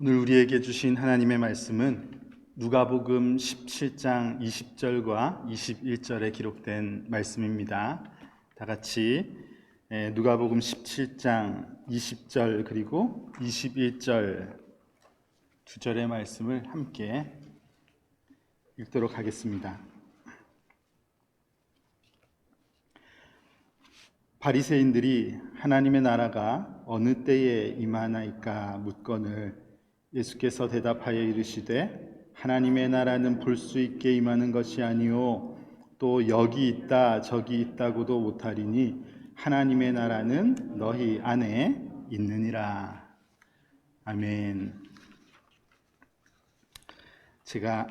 오늘 우리에게 주신 하나님의 말씀은 누가복음 17장 20절과 21절에 기록된 말씀입니다. 다 같이 누가복음 17장 20절 그리고 21절 두 절의 말씀을 함께 읽도록 하겠습니다. 바리새인들이 하나님의 나라가 어느 때에 임하나이까 묻거늘 예수께서 대답하여 이르시되 하나님의 나라는 볼 수 있게 임하는 것이 아니요 또 여기 있다 저기 있다고도 못하리니 하나님의 나라는 너희 안에 있느니라. 아멘. 제가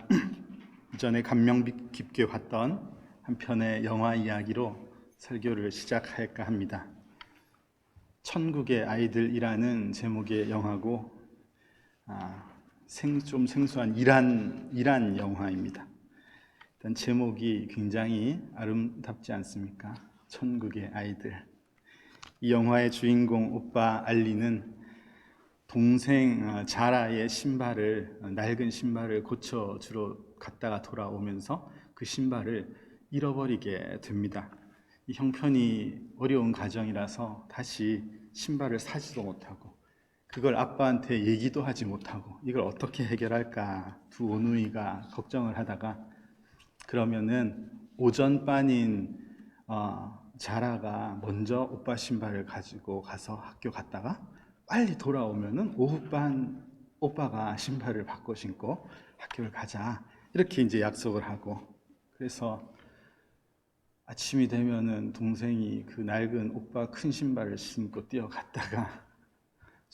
이전에 감명 깊게 봤던 한 편의 영화 이야기로 설교를 시작할까 합니다. 천국의 아이들이라는 제목의 영화고 좀 생소한 이란 영화입니다. 일단 제목이 굉장히 아름답지 않습니까? 천국의 아이들. 이 영화의 주인공 오빠 알리는 동생 자라의 낡은 신발을 고쳐주러 갔다가 돌아오면서 그 신발을 잃어버리게 됩니다. 이 형편이 어려운 가정이라서 다시 신발을 사지도 못하고 그걸 아빠한테 얘기도 하지 못하고 이걸 어떻게 해결할까 두 오누이가 걱정을 하다가 그러면은 오전반인 자라가 먼저 오빠 신발을 가지고 가서 학교 갔다가 빨리 돌아오면은 오후반 오빠가 신발을 바꿔 신고 학교를 가자 이렇게 이제 약속을 하고 그래서 아침이 되면은 동생이 그 낡은 오빠 큰 신발을 신고 뛰어갔다가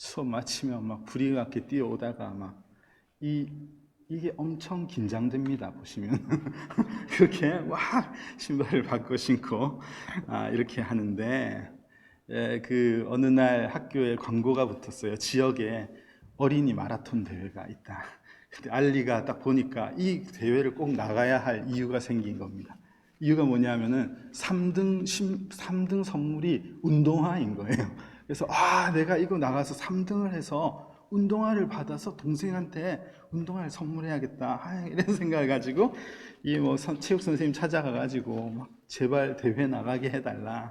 수업 마치면 막 불이 나게 뛰어오다가 이게 엄청 긴장됩니다. 보시면 그렇게 막 신발을 바꿔 신고 이렇게 하는데 그 어느 날 학교에 광고가 붙었어요. 지역에 어린이 마라톤 대회가 있다. 근데 알리가 딱 보니까 이 대회를 꼭 나가야 할 이유가 생긴 겁니다. 이유가 뭐냐면은 3등 선물이 운동화인 거예요. 그래서 내가 이거 나가서 3등을 해서 운동화를 받아서 동생한테 운동화를 선물해야겠다 이런 생각을 가지고 체육 선생님 찾아가 가지고 막 제발 대회 나가게 해달라.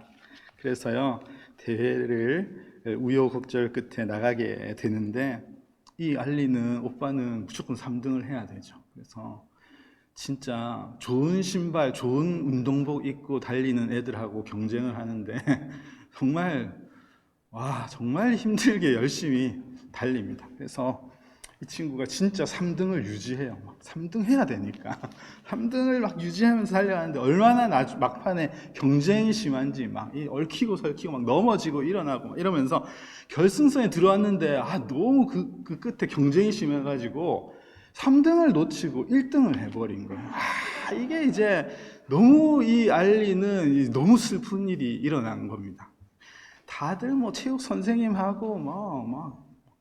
그래서요 대회를 우여곡절 끝에 나가게 되는데 이 알리는 오빠는 무조건 3등을 해야 되죠. 그래서 진짜 좋은 신발, 좋은 운동복 입고 달리는 애들하고 경쟁을 하는데 정말 힘들게 열심히 달립니다. 그래서 이 친구가 진짜 3등을 유지해요. 3등 해야 되니까 3등을 막 유지하면서 달려가는데 얼마나 막판에 경쟁이 심한지 이 얽히고 설키고 막 넘어지고 일어나고 이러면서 결승선에 들어왔는데 너무 그 끝에 경쟁이 심해가지고 3등을 놓치고 1등을 해버린 거예요. 이게 이제 너무 이 알리는 너무 슬픈 일이 일어난 겁니다. 다들 체육 선생님하고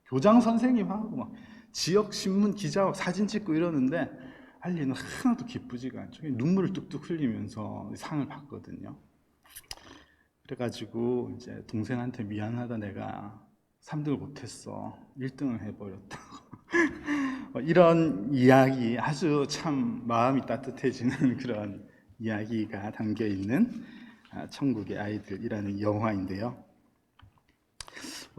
교장 선생님하고 지역 신문 기자하고 사진 찍고 이러는데 알리는 하나도 기쁘지가 않죠. 눈물을 뚝뚝 흘리면서 상을 받거든요. 그래가지고 이제 동생한테 미안하다 내가 3등을 못했어 1등을 해버렸다고 이런 이야기 아주 참 마음이 따뜻해지는 그런 이야기가 담겨 있는 천국의 아이들이라는 영화인데요.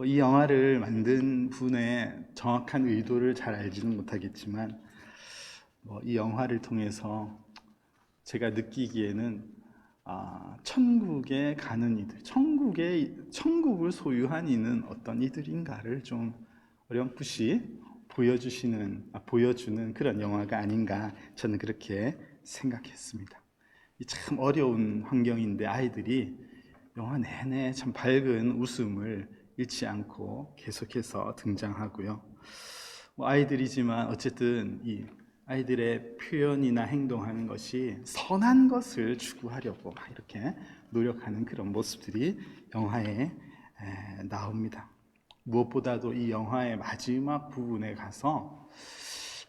이 영화를 만든 분의 정확한 의도를 잘 알지는 못하겠지만 이 영화를 통해서 제가 느끼기에는 천국에 가는 이들, 천국을 소유한 이는 어떤 이들인가를 좀 어렴풋이 보여주는 그런 영화가 아닌가 저는 그렇게 생각했습니다. 참 어려운 환경인데 아이들이 영화 내내 참 밝은 웃음을 잃지 않고 계속해서 등장하고요. 아이들이지만 어쨌든 이 아이들의 표현이나 행동하는 것이 선한 것을 추구하려고 이렇게 노력하는 그런 모습들이 영화에 나옵니다. 무엇보다도 이 영화의 마지막 부분에 가서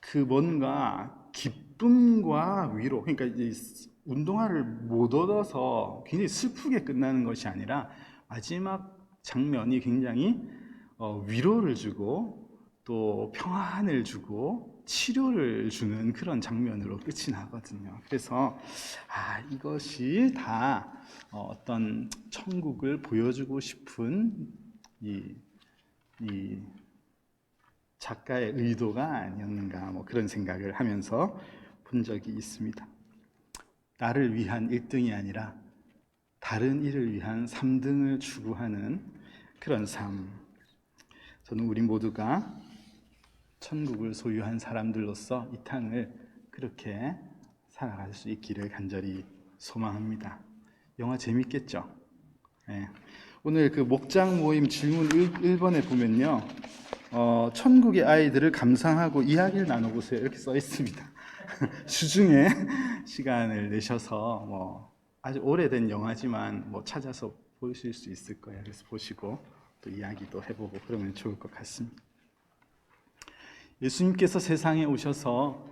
그 뭔가 기쁨과 위로, 그러니까 이 운동화를 못 얻어서 굉장히 슬프게 끝나는 것이 아니라 마지막 장면이 굉장히 위로를 주고 또 평안을 주고 치료를 주는 그런 장면으로 끝이 나거든요. 그래서 이것이 다 어떤 천국을 보여주고 싶은 이 작가의 의도가 아니었는가, 그런 생각을 하면서 본 적이 있습니다. 나를 위한 1등이 아니라 다른 이를 위한 3등을 추구하는 그런 삶. 저는 우리 모두가 천국을 소유한 사람들로서 이 땅을 그렇게 살아갈 수 있기를 간절히 소망합니다. 영화 재밌겠죠? 네. 오늘 그 목장 모임 질문 1번에 보면요, 천국의 아이들을 감상하고 이야기를 나눠보세요, 이렇게 써 있습니다. 주중에 시간을 내셔서 아주 오래된 영화지만 찾아서 보실 수 있을 거예요. 그래서 보시고 또 이야기도 해보고 그러면 좋을 것 같습니다. 예수님께서 세상에 오셔서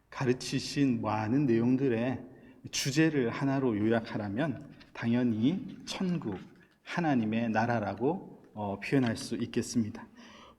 가르치신 많은 내용들의 주제를 하나로 요약하라면 당연히 천국, 하나님의 나라라고 표현할 수 있겠습니다.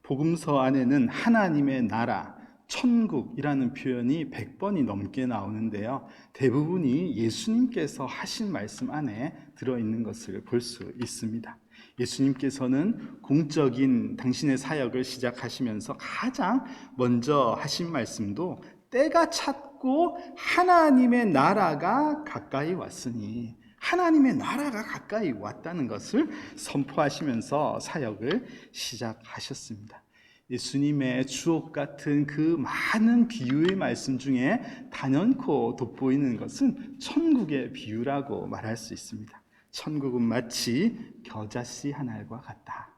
복음서 안에는 하나님의 나라, 천국이라는 표현이 100번이 넘게 나오는데요, 대부분이 예수님께서 하신 말씀 안에 들어있는 것을 볼 수 있습니다. 예수님께서는 공적인 당신의 사역을 시작하시면서 가장 먼저 하신 말씀도 때가 찼고 하나님의 나라가 가까이 왔으니, 하나님의 나라가 가까이 왔다는 것을 선포하시면서 사역을 시작하셨습니다. 예수님의 주옥 같은 그 많은 비유의 말씀 중에 단연코 돋보이는 것은 천국의 비유라고 말할 수 있습니다. 천국은 마치 겨자씨 한 알과 같다.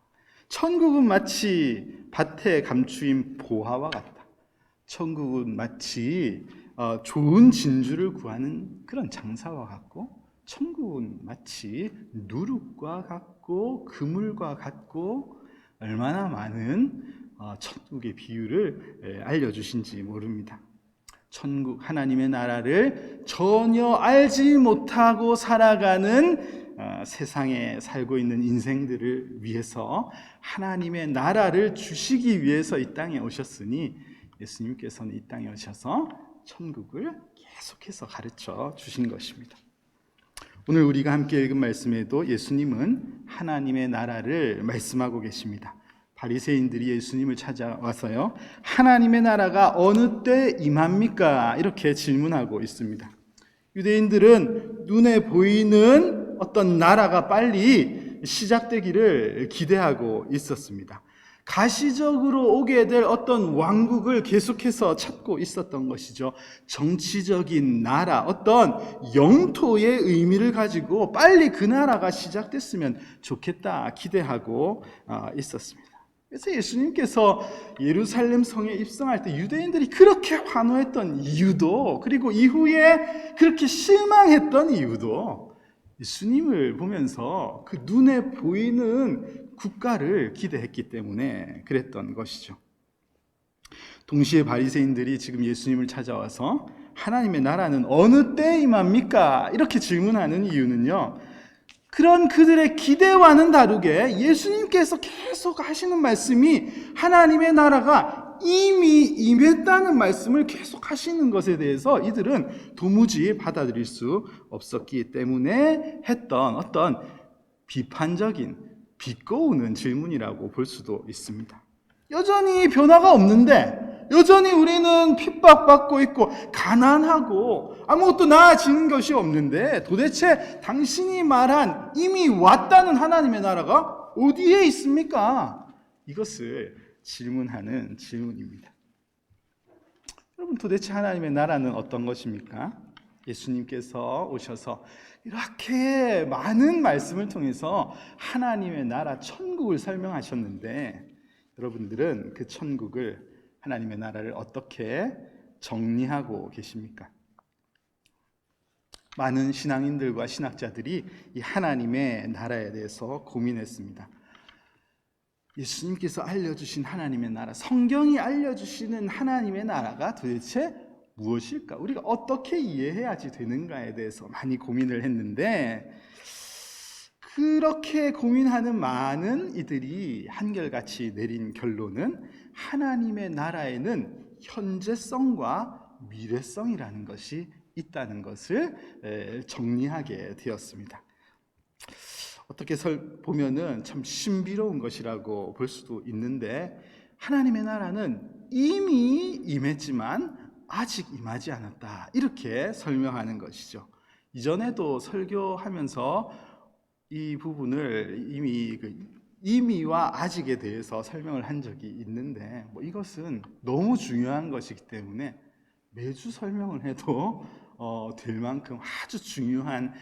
천국은 마치 밭에 감추인 보화와 같다. 천국은 마치 좋은 진주를 구하는 그런 장사와 같고, 천국은 마치 누룩과 같고 그물과 같고, 얼마나 많은 천국의 비유를 알려주신지 모릅니다. 천국, 하나님의 나라를 전혀 알지 못하고 살아가는 세상에 살고 있는 인생들을 위해서 하나님의 나라를 주시기 위해서 이 땅에 오셨으니, 예수님께서는 이 땅에 오셔서 천국을 계속해서 가르쳐 주신 것입니다. 오늘 우리가 함께 읽은 말씀에도 예수님은 하나님의 나라를 말씀하고 계십니다. 바리새인들이 예수님을 찾아와서요, 하나님의 나라가 어느 때 임합니까? 이렇게 질문하고 있습니다. 유대인들은 눈에 보이는 어떤 나라가 빨리 시작되기를 기대하고 있었습니다. 가시적으로 오게 될 어떤 왕국을 계속해서 찾고 있었던 것이죠. 정치적인 나라, 어떤 영토의 의미를 가지고 빨리 그 나라가 시작됐으면 좋겠다 기대하고 있었습니다. 그래서 예수님께서 예루살렘 성에 입성할 때 유대인들이 그렇게 환호했던 이유도, 그리고 이후에 그렇게 실망했던 이유도 예수님을 보면서 그 눈에 보이는 국가를 기대했기 때문에 그랬던 것이죠. 동시에 바리새인들이 지금 예수님을 찾아와서 하나님의 나라는 어느 때 임합니까? 이렇게 질문하는 이유는요, 그런 그들의 기대와는 다르게 예수님께서 계속 하시는 말씀이 하나님의 나라가 이미 임했다는 말씀을 계속 하시는 것에 대해서 이들은 도무지 받아들일 수 없었기 때문에 했던 어떤 비판적인, 비꼬우는 질문이라고 볼 수도 있습니다. 여전히 변화가 없는데, 여전히 우리는 핍박받고 있고 가난하고 아무것도 나아지는 것이 없는데, 도대체 당신이 말한 이미 왔다는 하나님의 나라가 어디에 있습니까? 이것을 질문하는 질문입니다. 여러분, 도대체 하나님의 나라는 어떤 것입니까? 예수님께서 오셔서 이렇게 많은 말씀을 통해서 하나님의 나라, 천국을 설명하셨는데, 여러분들은 그 천국을, 하나님의 나라를 어떻게 정리하고 계십니까? 많은 신앙인들과 신학자들이 이 하나님의 나라에 대해서 고민했습니다. 예수님께서 알려주신 하나님의 나라, 성경이 알려주시는 하나님의 나라가 도대체 무엇일까? 우리가 어떻게 이해해야지 되는가에 대해서 많이 고민을 했는데, 그렇게 고민하는 많은 이들이 한결같이 내린 결론은 하나님의 나라에는 현재성과 미래성이라는 것이 있다는 것을 정리하게 되었습니다. 어떻게 보면은 참 신비로운 것이라고 볼 수도 있는데, 하나님의 나라는 이미 임했지만 아직 임하지 않았다, 이렇게 설명하는 것이죠. 이전에도 설교하면서 이 부분을 이미 이미와 아직에 대해서 설명을 한 적이 있는데, 이것은 너무 중요한 것이기 때문에 매주 설명을 해도 될 만큼 아주 중요한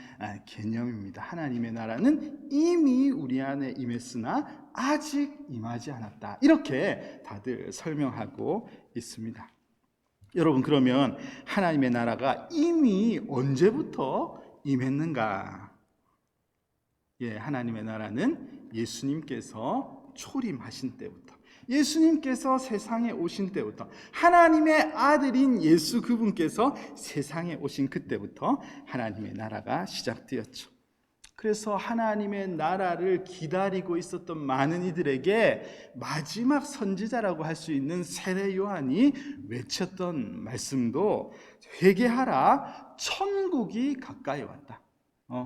개념입니다. 하나님의 나라는 이미 우리 안에 임했으나 아직 임하지 않았다, 이렇게 다들 설명하고 있습니다. 여러분, 그러면 하나님의 나라가 이미 언제부터 임했는가? 하나님의 나라는 예수님께서 초림하신 때부터, 예수님께서 세상에 오신 때부터, 하나님의 아들인 예수 그분께서 세상에 오신 그때부터 하나님의 나라가 시작되었죠. 그래서 하나님의 나라를 기다리고 있었던 많은 이들에게 마지막 선지자라고 할 수 있는 세례 요한이 외쳤던 말씀도, 회개하라, 천국이 가까이 왔다.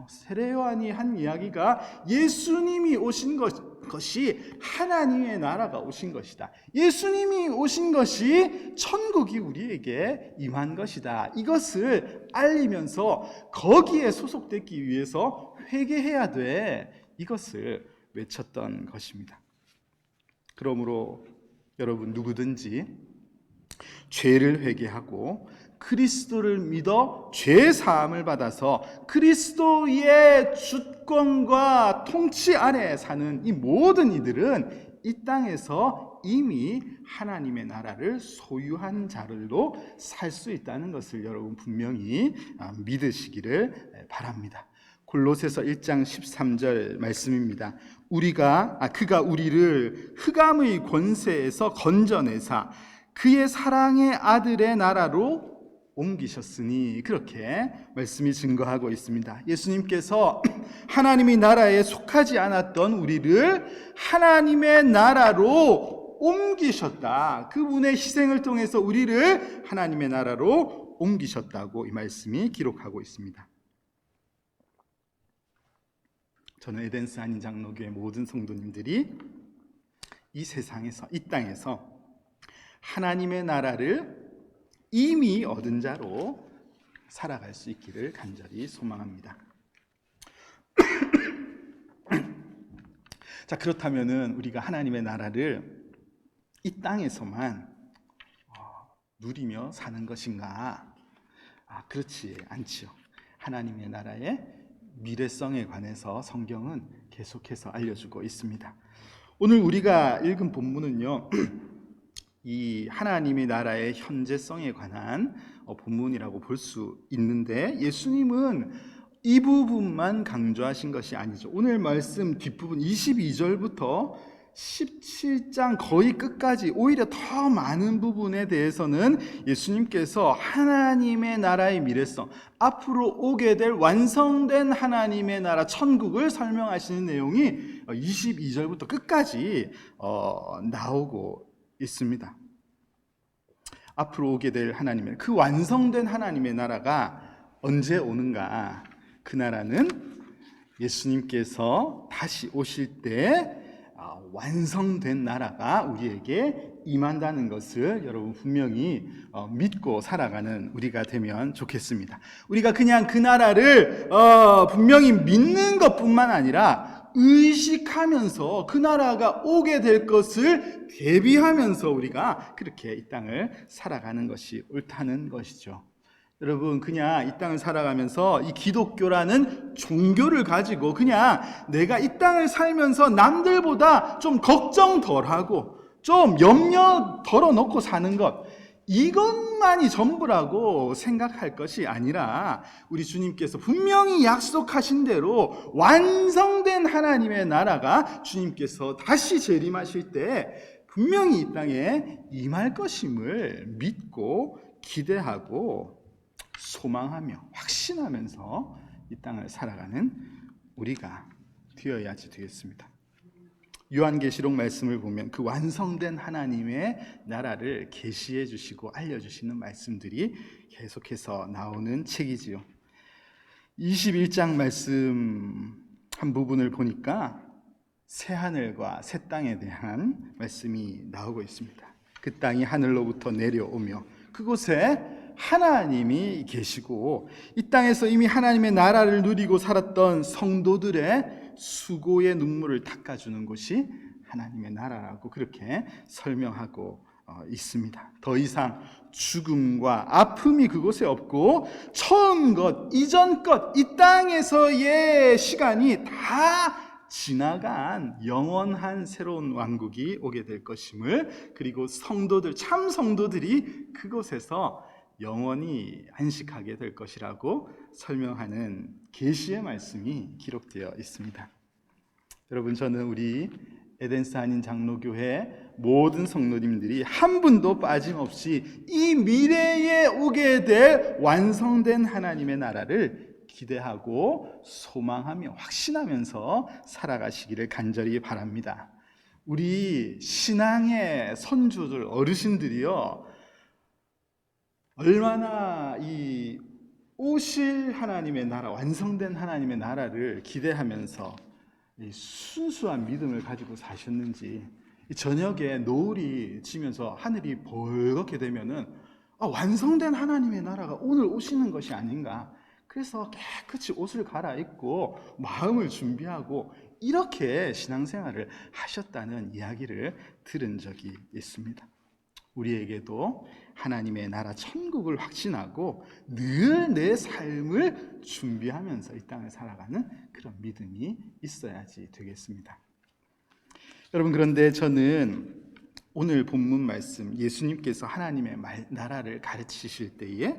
세례 요한이 한 이야기가 예수님이 오신 것이 하나님의 나라가 오신 것이다, 예수님이 오신 것이 천국이 우리에게 임한 것이다, 이것을 알리면서 거기에 소속되기 위해서 회개해야 돼, 이것을 외쳤던 것입니다. 그러므로 여러분, 누구든지 죄를 회개하고 그리스도를 믿어 죄 사함을 받아서 그리스도의 주권과 통치 아래 사는 이 모든 이들은 이 땅에서 이미 하나님의 나라를 소유한 자들로 살 수 있다는 것을 여러분 분명히 믿으시기를 바랍니다. 골로새서 1장 13절 말씀입니다. 그가 우리를 흑암의 권세에서 건져내사 그의 사랑의 아들의 나라로 옮기셨으니, 그렇게 말씀이 증거하고 있습니다. 예수님께서 하나님의 나라에 속하지 않았던 우리를 하나님의 나라로 옮기셨다. 그분의 희생을 통해서 우리를 하나님의 나라로 옮기셨다고 이 말씀이 기록하고 있습니다. 저는 에덴스 한인 장로교회 모든 성도님들이 이 세상에서, 이 땅에서 하나님의 나라를 이미 얻은 자로 살아갈 수 있기를 간절히 소망합니다. 자, 그렇다면은 우리가 하나님의 나라를 이 땅에서만 누리며 사는 것인가? 그렇지 않지요. 하나님의 나라의 미래성에 관해서 성경은 계속해서 알려주고 있습니다. 오늘 우리가 읽은 본문은요, 이 하나님의 나라의 현재성에 관한 본문이라고 볼 수 있는데, 예수님은 이 부분만 강조하신 것이 아니죠. 오늘 말씀 뒷부분 22절부터 17장 거의 끝까지 오히려 더 많은 부분에 대해서는 예수님께서 하나님의 나라의 미래성, 앞으로 오게 될 완성된 하나님의 나라 천국을 설명하시는 내용이 22절부터 끝까지 나오고 있습니다. 앞으로 오게 될 하나님의, 그 완성된 하나님의 나라가 언제 오는가? 그 나라는 예수님께서 다시 오실 때 완성된 나라가 우리에게 임한다는 것을 여러분 분명히 믿고 살아가는 우리가 되면 좋겠습니다. 우리가 그냥 그 나라를 분명히 믿는 것뿐만 아니라 의식하면서 그 나라가 오게 될 것을 대비하면서 우리가 그렇게 이 땅을 살아가는 것이 옳다는 것이죠. 여러분, 그냥 이 땅을 살아가면서 이 기독교라는 종교를 가지고 그냥 내가 이 땅을 살면서 남들보다 좀 걱정 덜하고 좀 염려 덜어놓고 사는 것, 이것만이 전부라고 생각할 것이 아니라, 우리 주님께서 분명히 약속하신 대로 완성된 하나님의 나라가 주님께서 다시 재림하실 때 분명히 이 땅에 임할 것임을 믿고 기대하고 소망하며 확신하면서 이 땅을 살아가는 우리가 기록되어야지 되겠습니다. 요한계시록 말씀을 보면 그 완성된 하나님의 나라를 계시해 주시고 알려주시는 말씀들이 계속해서 나오는 책이지요. 21장 말씀 한 부분을 보니까 새 하늘과 새 땅에 대한 말씀이 나오고 있습니다. 그 땅이 하늘로부터 내려오며 그곳에 하나님이 계시고 이 땅에서 이미 하나님의 나라를 누리고 살았던 성도들의 수고의 눈물을 닦아주는 곳이 하나님의 나라라고 그렇게 설명하고 있습니다. 더 이상 죽음과 아픔이 그곳에 없고 처음 것, 이전 것, 이 땅에서의 시간이 다 지나간 영원한 새로운 왕국이 오게 될 것임을, 그리고 성도들, 참 성도들이 그곳에서 영원히 안식하게 될 것이라고 설명하는 계시의 말씀이 기록되어 있습니다. 여러분, 저는 우리 에덴스 한인 장로교회 모든 성도님들이 한 분도 빠짐없이 이 미래에 오게 될 완성된 하나님의 나라를 기대하고 소망하며 확신하면서 살아가시기를 간절히 바랍니다. 우리 신앙의 선조들, 어르신들이요, 얼마나 이 오실 하나님의 나라, 완성된 하나님의 나라를 기대하면서 이 순수한 믿음을 가지고 사셨는지, 저녁에 노을이 지면서 하늘이 벌겋게 되면은 완성된 하나님의 나라가 오늘 오시는 것이 아닌가, 그래서 깨끗이 옷을 갈아입고 마음을 준비하고 이렇게 신앙생활을 하셨다는 이야기를 들은 적이 있습니다. 우리에게도 하나님의 나라 천국을 확신하고 늘 내 삶을 준비하면서 이 땅을 살아가는 그런 믿음이 있어야지 되겠습니다. 여러분, 그런데 저는 오늘 본문 말씀, 예수님께서 하나님의 나라를 가르치실 때에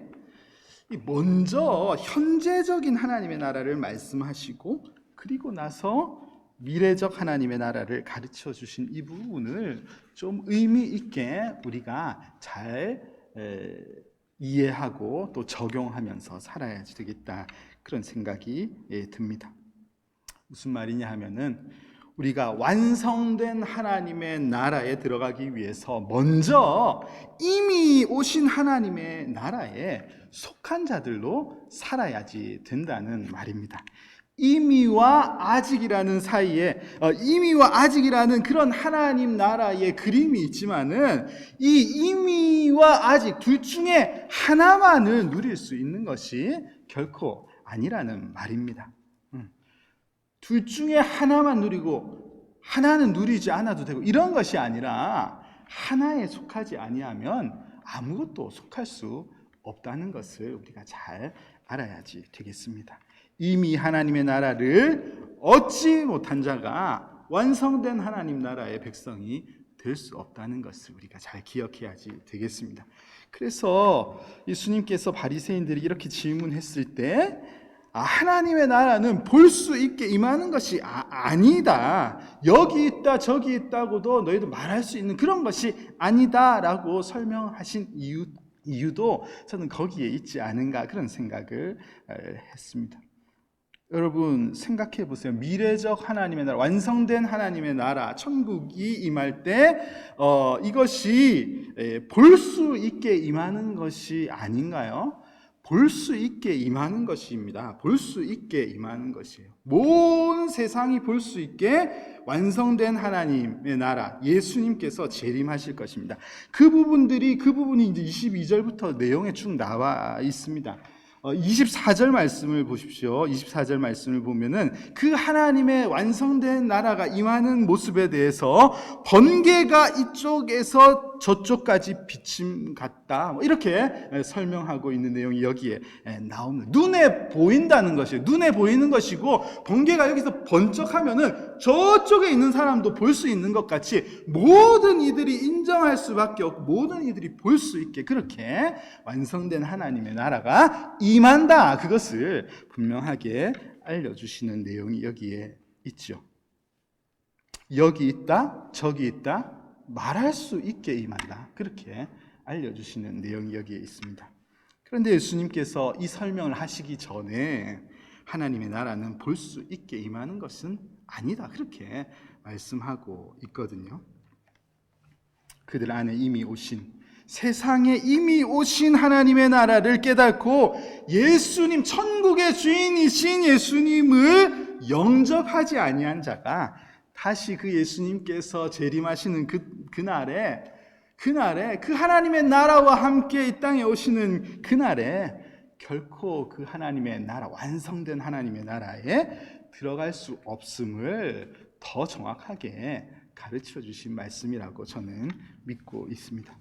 먼저 현재적인 하나님의 나라를 말씀하시고 그리고 나서 미래적 하나님의 나라를 가르쳐 주신 이 부분을 좀 의미 있게 우리가 잘 이해하고 또 적용하면서 살아야지 되겠다, 그런 생각이 듭니다. 무슨 말이냐 하면은, 우리가 완성된 하나님의 나라에 들어가기 위해서 먼저 이미 오신 하나님의 나라에 속한 자들로 살아야지 된다는 말입니다. 이미와 아직이라는 사이에 이미와 아직이라는 그런 하나님 나라의 그림이 있지만은, 이 이미와 아직 둘 중에 하나만을 누릴 수 있는 것이 결코 아니라는 말입니다. 둘 중에 하나만 누리고 하나는 누리지 않아도 되고 이런 것이 아니라, 하나에 속하지 아니하면 아무것도 속할 수 없다는 것을 우리가 잘 알아야지 되겠습니다. 이미 하나님의 나라를 얻지 못한 자가 완성된 하나님 나라의 백성이 될 수 없다는 것을 우리가 잘 기억해야지 되겠습니다. 그래서 예수님께서 바리새인들이 이렇게 질문했을 때, 하나님의 나라는 볼 수 있게 임하는 것이 아니다, 여기 있다 저기 있다고도 너희도 말할 수 있는 그런 것이 아니다 라고 설명하신 이유도 저는 거기에 있지 않은가, 그런 생각을 했습니다. 여러분, 생각해 보세요. 미래적 하나님의 나라, 완성된 하나님의 나라, 천국이 임할 때 이것이 볼 수 있게 임하는 것이 아닌가요? 볼 수 있게 임하는 것입니다. 볼 수 있게 임하는 것이에요. 온 세상이 볼 수 있게 완성된 하나님의 나라, 예수님께서 재림하실 것입니다. 그 부분이 이제 22절부터 내용에 쭉 나와 있습니다. 24절 말씀을 보십시오. 24절 말씀을 보면은 그 하나님의 완성된 나라가 임하는 모습에 대해서 번개가 이쪽에서 저쪽까지 비침 같다, 이렇게 설명하고 있는 내용이 여기에 나옵니다. 눈에 보인다는 것이에요. 눈에 보이는 것이고, 번개가 여기서 번쩍하면은 저쪽에 있는 사람도 볼 수 있는 것 같이 모든 이들이 인정할 수밖에 없고 모든 이들이 볼 수 있게 그렇게 완성된 하나님의 나라가 임한다, 그것을 분명하게 알려주시는 내용이 여기에 있죠. 여기 있다 저기 있다 말할 수 있게 임한다, 그렇게 알려주시는 내용이 여기에 있습니다. 그런데 예수님께서 이 설명을 하시기 전에 하나님의 나라는 볼 수 있게 임하는 것은 아니다. 그렇게 말씀하고 있거든요. 그들 안에 이미 오신, 세상에 이미 오신 하나님의 나라를 깨닫고 예수님, 천국의 주인이신 예수님을 영접하지 아니한 자가 다시 그 예수님께서 재림하시는 그날에 그 하나님의 나라와 함께 이 땅에 오시는 그날에 결코 그 하나님의 나라, 완성된 하나님의 나라에 들어갈 수 없음을 더 정확하게 가르쳐 주신 말씀이라고 저는 믿고 있습니다.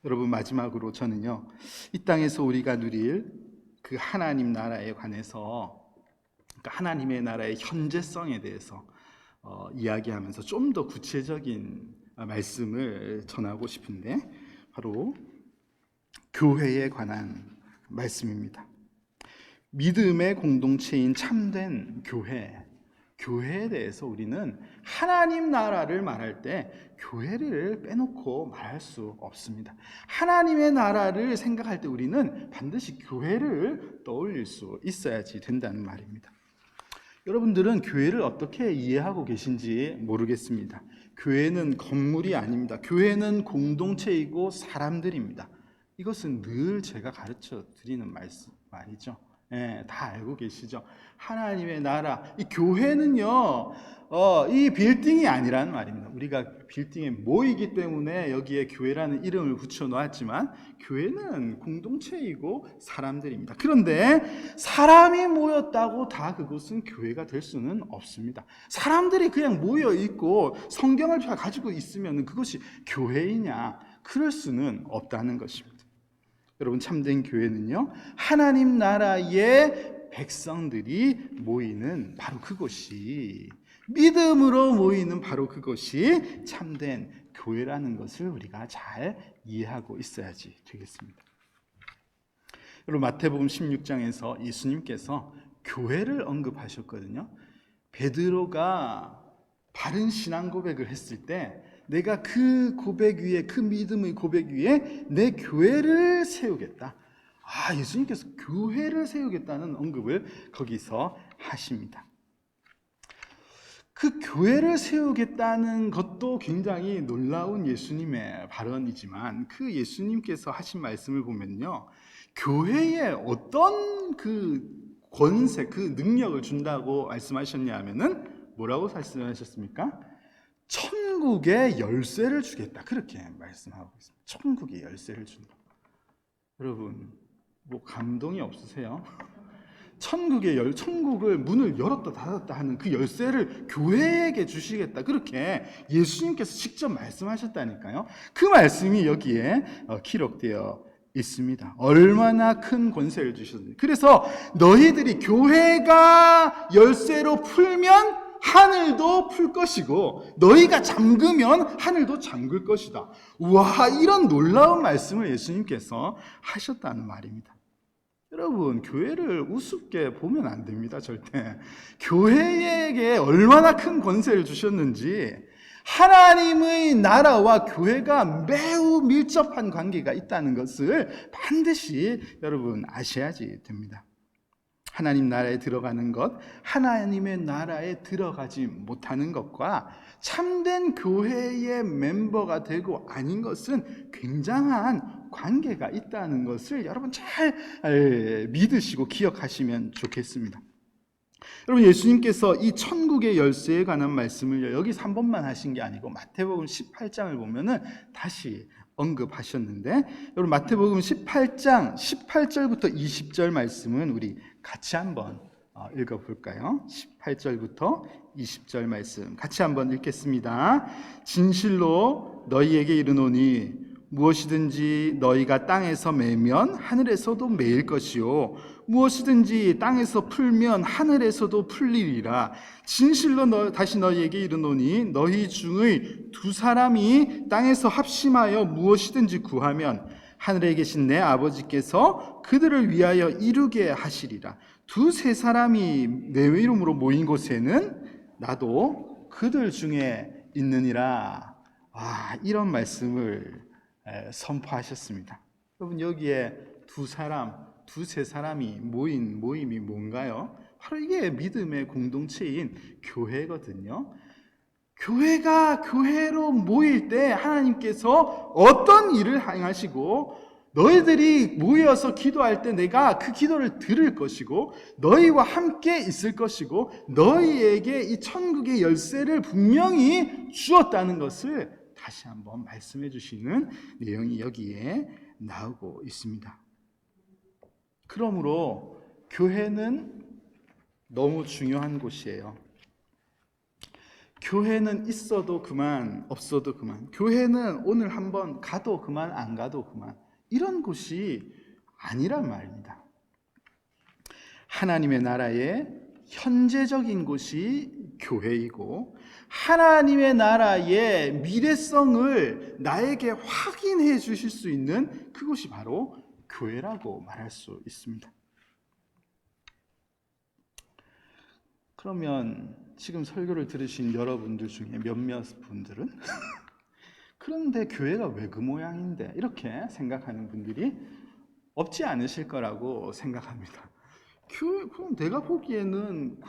여러분, 마지막으로 저는요, 이 땅에서 우리가 누릴 그 하나님 나라에 관해서, 그러니까 하나님의 나라의 현재성에 대해서 이야기하면서 좀 더 구체적인 말씀을 전하고 싶은데, 바로 교회에 관한 말씀입니다. 믿음의 공동체인 참된 교회에 대해서 우리는 하나님 나라를 말할 때 교회를 빼놓고 말할 수 없습니다. 하나님의 나라를 생각할 때 우리는 반드시 교회를 떠올릴 수 있어야지 된다는 말입니다. 여러분들은 교회를 어떻게 이해하고 계신지 모르겠습니다. 교회는 건물이 아닙니다. 교회는 공동체이고 사람들입니다. 이것은 늘 제가 가르쳐 드리는 말이죠. 다 알고 계시죠? 하나님의 나라, 이 교회는요, 이 빌딩이 아니라는 말입니다. 우리가 빌딩에 모이기 때문에 여기에 교회라는 이름을 붙여 놓았지만 교회는 공동체이고 사람들입니다. 그런데 사람이 모였다고 다 그곳은 교회가 될 수는 없습니다. 사람들이 그냥 모여 있고 성경을 가지고 있으면 그것이 교회이냐? 그럴 수는 없다는 것입니다. 여러분, 참된 교회는요, 하나님 나라의 백성들이 모이는 바로 그곳이, 믿음으로 모이는 바로 그것이 참된 교회라는 것을 우리가 잘 이해하고 있어야지 되겠습니다. 여러분, 마태복음 16장에서 예수님께서 교회를 언급하셨거든요. 베드로가 바른 신앙 고백을 했을 때 내가 그 고백 위에, 그 믿음의 고백 위에 내 교회를 세우겠다. 예수님께서 교회를 세우겠다는 언급을 거기서 하십니다. 그 교회를 세우겠다는 것도 굉장히 놀라운 예수님의 발언이지만 그 예수님께서 하신 말씀을 보면요, 교회에 어떤 그 권세, 그 능력을 준다고 말씀하셨냐 하면은 뭐라고 말씀하셨습니까? 천국의 열쇠를 주겠다, 그렇게 말씀하고 있습니다. 천국의 열쇠를 준다. 여러분, 뭐 감동이 없으세요? 천국을 문을 열었다 닫았다 하는 그 열쇠를 교회에게 주시겠다, 그렇게 예수님께서 직접 말씀하셨다니까요. 그 말씀이 여기에 기록되어 있습니다. 얼마나 큰 권세를 주셨는지. 그래서 너희들이 교회가 열쇠로 풀면 하늘도 풀 것이고 너희가 잠그면 하늘도 잠글 것이다. 와, 이런 놀라운 말씀을 예수님께서 하셨다는 말입니다. 여러분, 교회를 우습게 보면 안 됩니다. 절대. 교회에게 얼마나 큰 권세를 주셨는지, 하나님의 나라와 교회가 매우 밀접한 관계가 있다는 것을 반드시 여러분 아셔야지 됩니다. 하나님 나라에 들어가는 것, 하나님의 나라에 들어가지 못하는 것과 참된 교회의 멤버가 되고 아닌 것은 굉장한 관계가 있다는 것을 여러분 잘 믿으시고 기억하시면 좋겠습니다. 여러분, 예수님께서 이 천국의 열쇠에 관한 말씀을 여기서 한 번만 하신 게 아니고 마태복음 18장을 보면은 다시 언급하셨는데, 여러분 마태복음 18장 18절부터 20절 말씀은 우리 같이 한번 읽어볼까요? 18절부터 20절 말씀 같이 한번 읽겠습니다. 진실로 너희에게 이르노니 무엇이든지 너희가 땅에서 매면 하늘에서도 매일 것이요 무엇이든지 땅에서 풀면 하늘에서도 풀리리라. 진실로 다시 너희에게 이르노니 너희 중의 두 사람이 땅에서 합심하여 무엇이든지 구하면 하늘에 계신 내 아버지께서 그들을 위하여 이루게 하시리라. 두세 사람이 내 이름으로 모인 곳에는 나도 그들 중에 있느니라. 이런 말씀을 선포하셨습니다. 여러분, 여기에 두 사람, 두세 사람이 모인 모임이 뭔가요? 바로 이게 믿음의 공동체인 교회거든요. 교회가 교회로 모일 때 하나님께서 어떤 일을 행하시고, 너희들이 모여서 기도할 때 내가 그 기도를 들을 것이고 너희와 함께 있을 것이고 너희에게 이 천국의 열쇠를 분명히 주었다는 것을 다시 한번 말씀해 주시는 내용이 여기에 나오고 있습니다. 그러므로 교회는 너무 중요한 곳이에요. 교회는 있어도 그만, 없어도 그만. 교회는 오늘 한번 가도 그만, 안 가도 그만. 이런 곳이 아니란 말입니다. 하나님의 나라의 현재적인 곳이 교회이고, 하나님의 나라의 미래성을 나에게 확인해 주실 수 있는 그곳이 바로 교회라고 말할 수 있습니다. 그러면 지금 설교를 들으신 여러분들 중에 몇몇 분들은 그런데 교회가 왜 그 모양인데 이렇게 생각하는 분들이 없지 않으실 거라고 생각합니다. 교회, 그럼 내가 보기에는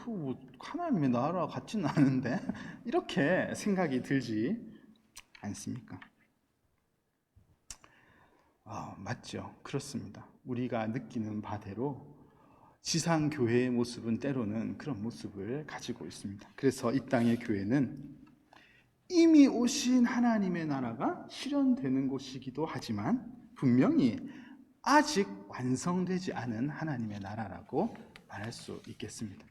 하나님의 나라 같지는 않은데 이렇게 생각이 들지 않습니까? 맞죠. 그렇습니다. 우리가 느끼는 바대로 지상교회의 모습은 때로는 그런 모습을 가지고 있습니다. 그래서 이 땅의 교회는 이미 오신 하나님의 나라가 실현되는 곳이기도 하지만 분명히 아직 완성되지 않은 하나님의 나라라고 말할 수 있겠습니다.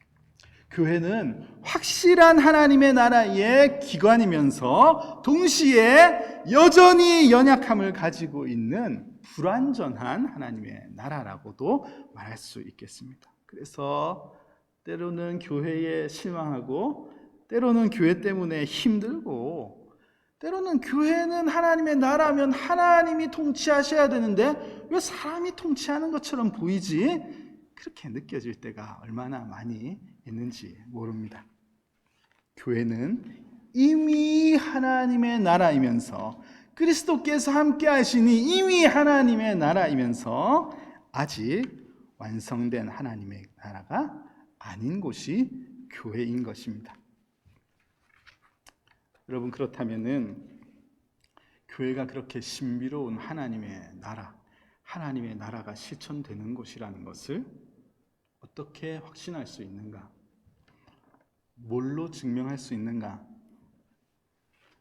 교회는 확실한 하나님의 나라의 기관이면서 동시에 여전히 연약함을 가지고 있는 불완전한 하나님의 나라라고도 말할 수 있겠습니다. 그래서 때로는 교회에 실망하고, 때로는 교회 때문에 힘들고, 때로는 교회는 하나님의 나라면 하나님이 통치하셔야 되는데 왜 사람이 통치하는 것처럼 보이지? 그렇게 느껴질 때가 얼마나 많이 있는지 모릅니다. 교회는 이미 하나님의 나라이면서, 그리스도께서 함께 하시니 이미 하나님의 나라이면서 아직 완성된 하나님의 나라가 아닌 곳이 교회인 것입니다. 여러분, 그렇다면은 교회가 그렇게 신비로운 하나님의 나라가 실천되는 곳이라는 것을 어떻게 확신할 수 있는가? 뭘로 증명할 수 있는가?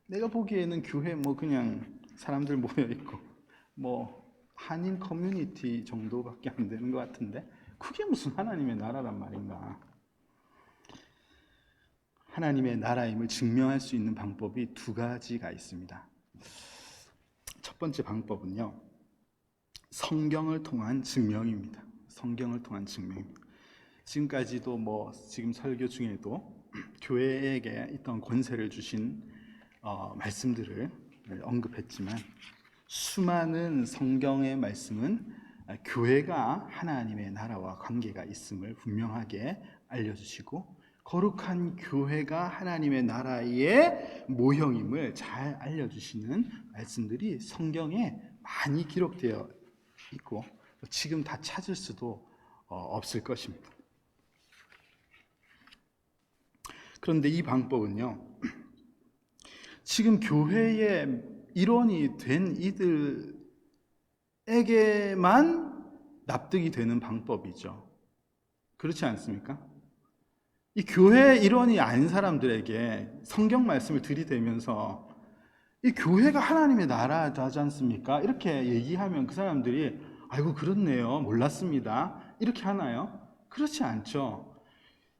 내가 보기에는 교회 그냥 사람들 모여 있고 한인 커뮤니티 정도밖에 안 되는 것 같은데 그게 무슨 하나님의 나라란 말인가? 하나님의 나라임을 증명할 수 있는 방법이 두 가지가 있습니다. 첫 번째 방법은요, 성경을 통한 증명입니다. 성경을 통한 증명입니다. 지금까지도 지금 설교 중에도 교회에게 있던 권세를 주신 말씀들을 언급했지만, 수많은 성경의 말씀은 교회가 하나님의 나라와 관계가 있음을 분명하게 알려주시고, 거룩한 교회가 하나님의 나라의 모형임을 잘 알려주시는 말씀들이 성경에 많이 기록되어 있고 지금 다 찾을 수도 없을 것입니다. 그런데 이 방법은요, 지금 교회의 일원이 된 이들에게만 납득이 되는 방법이죠. 그렇지 않습니까? 이 교회 일원이 아닌 사람들에게 성경 말씀을 들이대면서 이 교회가 하나님의 나라지 않습니까? 이렇게 얘기하면 그 사람들이 아이고 그렇네요, 몰랐습니다, 이렇게 하나요? 그렇지 않죠.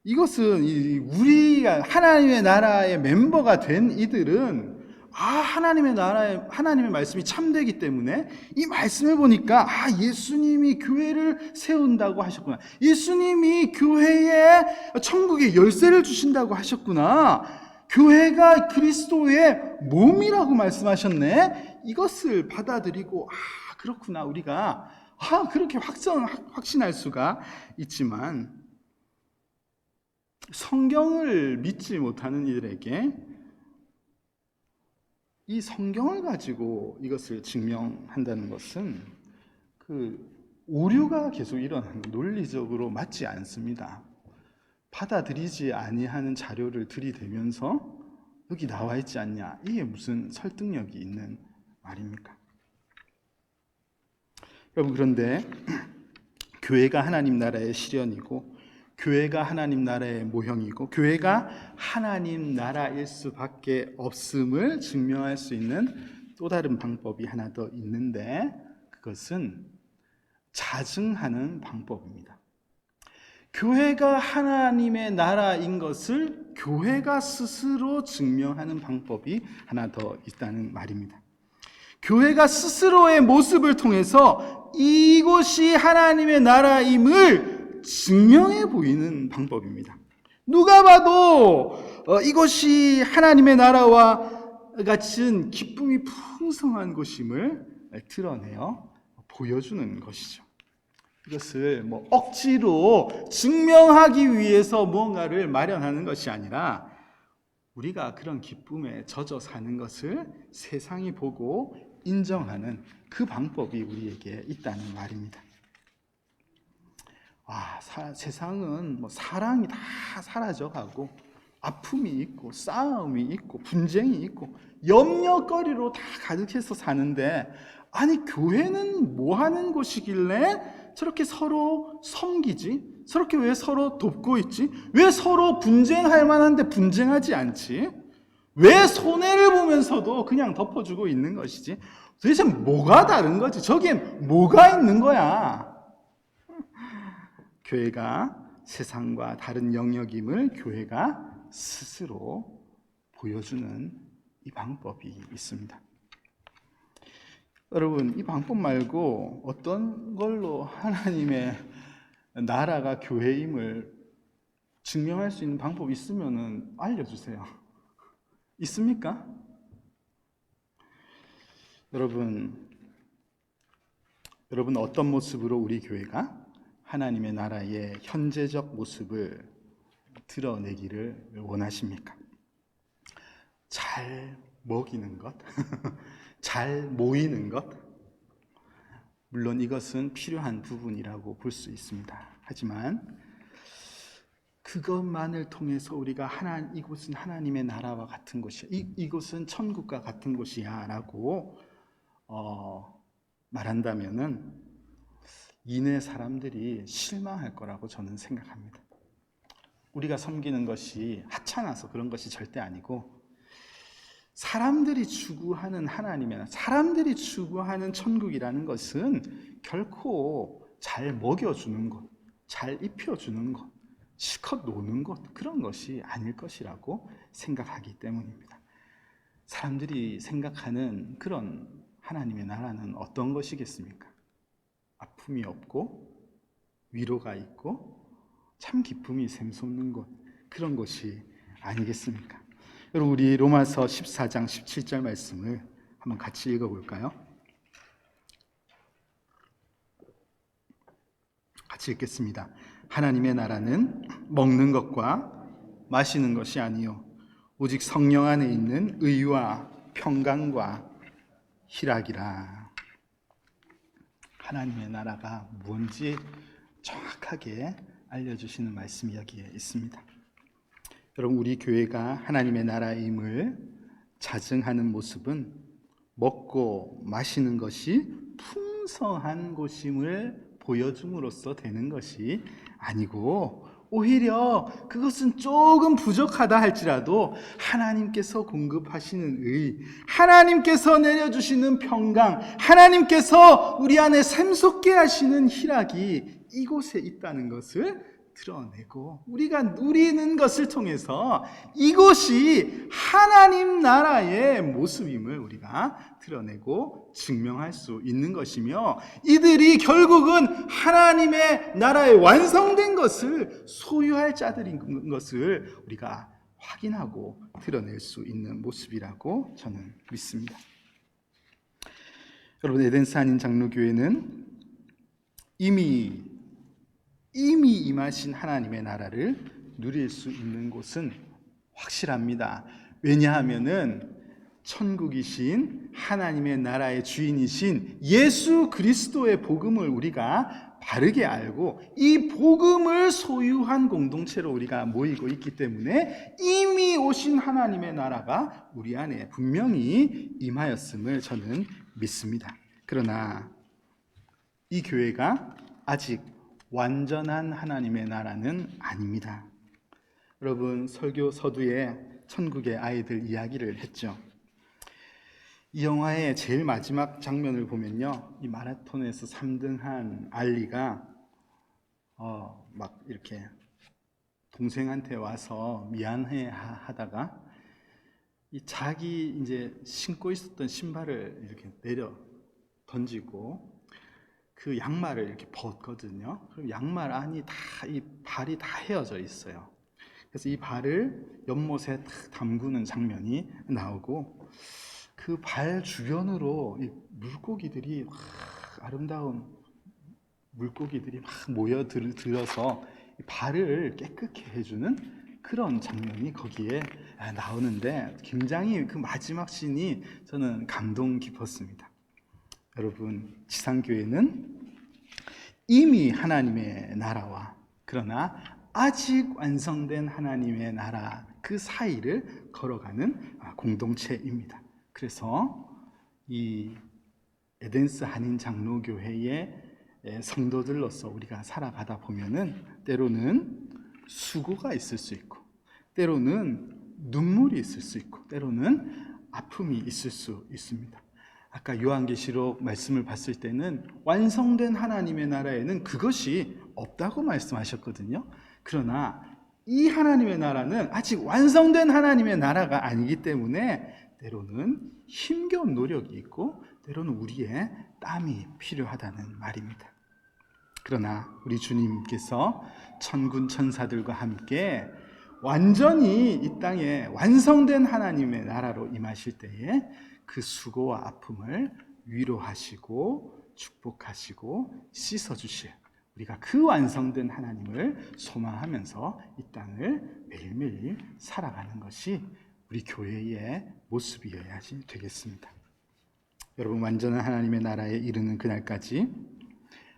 이것은 우리가 하나님의 나라의 멤버가 된 이들은 하나님의 말씀이 참되기 때문에 이 말씀을 보니까 예수님이 교회를 세운다고 하셨구나, 예수님이 교회에 천국의 열쇠를 주신다고 하셨구나, 교회가 그리스도의 몸이라고 말씀하셨네, 이것을 받아들이고 그렇구나, 우리가 그렇게 확신할 수가 있지만, 성경을 믿지 못하는 이들에게 이 성경을 가지고 이것을 증명한다는 것은 오류가 계속 일어나는 거, 논리적으로 맞지 않습니다. 받아들이지 아니하는 자료를 들이대면서 여기 나와 있지 않냐, 이게 무슨 설득력이 있는 말입니까? 여러분, 그런데 교회가 하나님 나라의 실현이고, 교회가 하나님 나라의 모형이고, 교회가 하나님 나라일 수밖에 없음을 증명할 수 있는 또 다른 방법이 하나 더 있는데, 그것은 자증하는 방법입니다. 교회가 하나님의 나라인 것을 교회가 스스로 증명하는 방법이 하나 더 있다는 말입니다. 교회가 스스로의 모습을 통해서 이곳이 하나님의 나라임을 증명해 보이는 방법입니다. 누가 봐도 이곳이 하나님의 나라와 같은 기쁨이 풍성한 곳임을 드러내어 보여주는 것이죠. 이것을 억지로 증명하기 위해서 무언가를 마련하는 것이 아니라, 우리가 그런 기쁨에 젖어 사는 것을 세상이 보고 인정하는 그 방법이 우리에게 있다는 말입니다. 세상은 사랑이 다 사라져가고, 아픔이 있고, 싸움이 있고, 분쟁이 있고, 염려거리로 다 가득해서 사는데, 아니 교회는 뭐 하는 곳이길래 저렇게 서로 섬기지? 저렇게 왜 서로 돕고 있지? 왜 서로 분쟁할 만한데 분쟁하지 않지? 왜 손해를 보면서도 그냥 덮어주고 있는 것이지? 도대체 뭐가 다른 거지? 저기에 뭐가 있는 거야? 교회가 세상과 다른 영역임을 교회가 스스로 보여주는 이 방법이 있습니다. 여러분, 이 방법 말고 어떤 걸로 하나님의 나라가 교회임을 증명할 수 있는 방법이 있으면 알려주세요. 있습니까? 여러분 어떤 모습으로 우리 교회가 하나님의 나라의 현재적 모습을 드러내기를 원하십니까? 잘 먹이는 것? 잘 모이는 것? 물론 이것은 필요한 부분이라고 볼 수 있습니다. 하지만 그것만을 통해서 우리가 이곳은 하나님의 나라와 같은 곳이야, 이곳은 천국과 같은 곳이야 라고 말한다면은 이내 사람들이 실망할 거라고 저는 생각합니다. 우리가 섬기는 것이 하찮아서 그런 것이 절대 아니고, 사람들이 추구하는 하나님의, 사람들이 추구하는 천국이라는 것은 결코 잘 먹여주는 것, 잘 입혀주는 것, 실컷 노는 것, 그런 것이 아닐 것이라고 생각하기 때문입니다. 사람들이 생각하는 그런 하나님의 나라는 어떤 것이겠습니까? 아픔이 없고 위로가 있고 참 기쁨이 샘솟는 것, 그런 것이 아니겠습니까? 여러분, 우리 로마서 14장 17절 말씀을 한번 같이 읽어볼까요? 같이 읽겠습니다. 하나님의 나라는 먹는 것과 마시는 것이 아니요 오직 성령 안에 있는 의와 평강과 희락이라. 하나님의 나라가 뭔지 정확하게 알려주시는 말씀이 여기에 있습니다. 여러분, 우리 교회가 하나님의 나라임을 자증하는 모습은 먹고 마시는 것이 풍성한 곳임을 보여줌으로써 되는 것이 아니고, 오히려 그것은 조금 부족하다 할지라도 하나님께서 공급하시는 의, 하나님께서 내려주시는 평강, 하나님께서 우리 안에 샘솟게 하시는 희락이 이곳에 있다는 것을 드러내고, 우리가 누리는 것을 통해서 이곳이 하나님 나라의 모습임을 우리가 드러내고 증명할 수 있는 것이며, 이들이 결국은 하나님의 나라의 완성된 것을 소유할 자들인 것을 우리가 확인하고 드러낼 수 있는 모습이라고 저는 믿습니다. 여러분, 에덴스 한인 장로교회는 이미 임하신 하나님의 나라를 누릴 수 있는 곳은 확실합니다. 왜냐하면은 천국이신 하나님의 나라의 주인이신 예수 그리스도의 복음을 우리가 바르게 알고 이 복음을 소유한 공동체로 우리가 모이고 있기 때문에 이미 오신 하나님의 나라가 우리 안에 분명히 임하였음을 저는 믿습니다. 그러나 이 교회가 아직 완전한 하나님의 나라는 아닙니다. 여러분, 설교 서두에 천국의 아이들 이야기를 했죠. 이 영화의 제일 마지막 장면을 보면요, 이 마라톤에서 3등한 알리가 막 이렇게 동생한테 와서 미안해 하다가 이 자기 이제 신고 있었던 신발을 이렇게 내려 던지고 그 양말을 이렇게 벗거든요. 그럼 양말 안이 다, 이 발이 다 헤어져 있어요. 그래서 이 발을 연못에 탁 담그는 장면이 나오고 그 발 주변으로 이 물고기들이 막 아름다운 물고기들이 막 모여들어서 발을 깨끗게 해주는 그런 장면이 거기에 나오는데 굉장히 그 마지막 씬이 저는 감동 깊었습니다. 여러분, 지상교회는 이미 하나님의 나라와 그러나 아직 완성된 하나님의 나라 그 사이를 걸어가는 공동체입니다. 그래서 이 에덴스 한인 장로교회의 성도들로서 우리가 살아가다 보면은 때로는 수고가 있을 수 있고 때로는 눈물이 있을 수 있고 때로는 아픔이 있을 수 있습니다. 아까 요한계시록 말씀을 봤을 때는 완성된 하나님의 나라에는 그것이 없다고 말씀하셨거든요. 그러나 이 하나님의 나라는 아직 완성된 하나님의 나라가 아니기 때문에 때로는 힘겨운 노력이 있고 때로는 우리의 땀이 필요하다는 말입니다. 그러나 우리 주님께서 천군 천사들과 함께 완전히 이 땅에 완성된 하나님의 나라로 임하실 때에 그 수고와 아픔을 위로하시고 축복하시고 씻어주실 우리가 그 완성된 하나님을 소망하면서 이 땅을 매일매일 살아가는 것이 우리 교회의 모습이어야 되겠습니다. 여러분, 완전한 하나님의 나라에 이르는 그날까지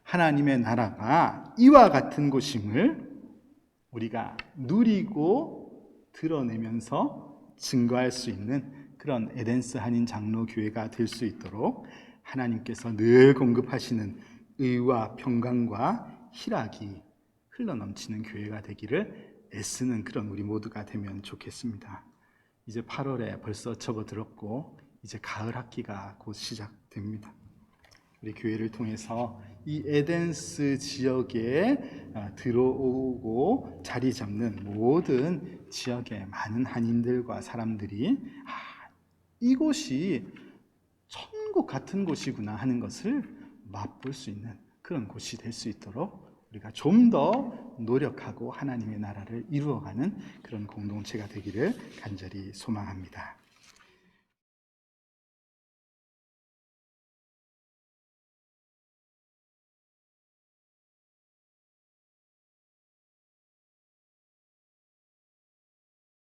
하나님의 나라가 이와 같은 곳임을 우리가 누리고 드러내면서 증거할 수 있는 그런 에덴스 한인 장로교회가 될 수 있도록 하나님께서 늘 공급하시는 의와 평강과 희락이 흘러넘치는 교회가 되기를 애쓰는 그런 우리 모두가 되면 좋겠습니다. 이제 8월에 벌써 접어들었고 이제 가을 학기가 곧 시작됩니다. 우리 교회를 통해서 이 에덴스 지역에 들어오고 자리 잡는 모든 지역의 많은 한인들과 사람들이 이곳이 천국 같은 곳이구나 하는 것을 맛볼 수 있는 그런 곳이 될 수 있도록 우리가 좀 더 노력하고 하나님의 나라를 이루어가는 그런 공동체가 되기를 간절히 소망합니다.